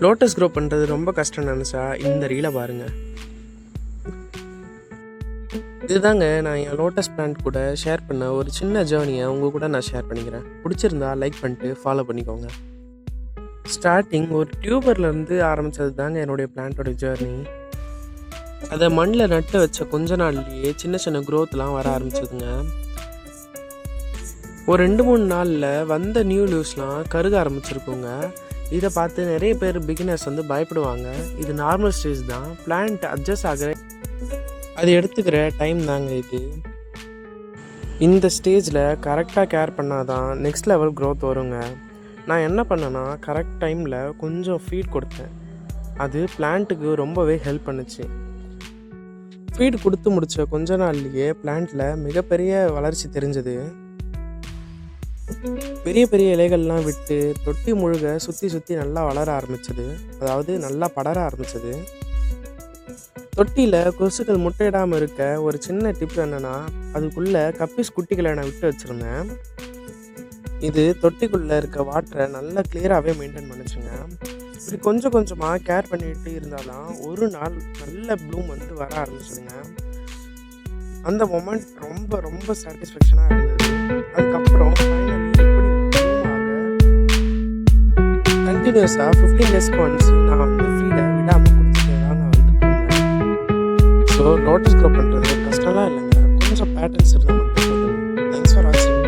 Lotus grow பண்ணுறது ரொம்ப கஷ்டம் நினச்சா இந்த ரீலை பாருங்கள். இதுதாங்க நான் என் லோட்டஸ் பிளான்ட் கூட ஷேர் பண்ண ஒரு சின்ன ஜேர்னியை உங்கள் கூட நான் ஷேர் பண்ணிக்கிறேன். பிடிச்சிருந்தா லைக் பண்ணிட்டு ஃபாலோ பண்ணிக்கோங்க. ஸ்டார்டிங் ஒரு டியூபர்லேருந்து ஆரம்பித்தது தாங்க என்னுடைய பிளான்ட்டோட ஜேர்னி. அதை மண்ணில் நட்டு வச்ச கொஞ்ச நாள்லேயே சின்ன சின்ன க்ரோத்லாம் வர ஆரம்பிச்சதுங்க. ஒரு 2-3 நாளில் வந்த நியூ லீவ்ஸ்லாம் கருக ஆரம்பிச்சிருக்குங்க. இதை பார்த்து நிறைய பேர் பிகினர்ஸ் பயப்படுவாங்க. இது நார்மல் ஸ்டேஜ் தான். பிளான்ட் அட்ஜஸ்ட் ஆகிற அது எடுத்துக்கிற டைம் தாங்க இது. இந்த ஸ்டேஜில் கரெக்டாக கேர் பண்ணால் தான் நெக்ஸ்ட் லெவல் க்ரோத் வருங்க. நான் என்ன பண்ணேன்னா கரெக்ட் டைமில் கொஞ்சம் ஃபீட் கொடுத்தேன். அது பிளான்ட்டுக்கு ரொம்பவே ஹெல்ப் பண்ணுச்சு. ஃபீட் கொடுத்து முடித்த கொஞ்ச நாள்லேயே பிளான்ட்டில் மிகப்பெரிய வளர்ச்சி தெரிஞ்சது. பெரிய பெரிய இலைகள்லாம் விட்டு தொட்டி முழுக சுற்றி நல்லா வளர ஆரம்பிச்சது. அதாவது நல்லா படர ஆரம்பிச்சது. தொட்டியில் கொசுக்கள் முட்டையிடாமல் இருக்க ஒரு சின்ன டிப் என்னென்னா, அதுக்குள்ளே கப்பீஸ் குட்டிகளை நான் விட்டு வச்சுருந்தேன். இது தொட்டிக்குள்ளே இருக்க வாட்டரை நல்லா கிளியராகவே மெயின்டைன் பண்ணிச்சுங்க. இப்படி கொஞ்சம் கொஞ்சமாக கேர் பண்ணிட்டு இருந்தால் தான் ஒரு நாள் நல்ல ப்ளூம் வர ஆரம்பிச்சதுங்க. அந்த மொமெண்ட் ரொம்ப ரொம்ப சாட்டிஸ்ஃபேக்ஷனாக இருந்தது. அதுக்கப்புறம் கண்டினியூஸாக 15 டேஸ்க்கு ஒன்ஸ் நான் ஃபீடை விடாமல் கொடுத்துட்டே தாங்க வந்துட்டு இருந்தேன். ஸோ லோட்டஸ் க்ரோ பண்ணுறது கஷ்டம்லாம் இல்லைங்க. கொஞ்சம் பேட்டர்ன்ஸ் இருந்தால்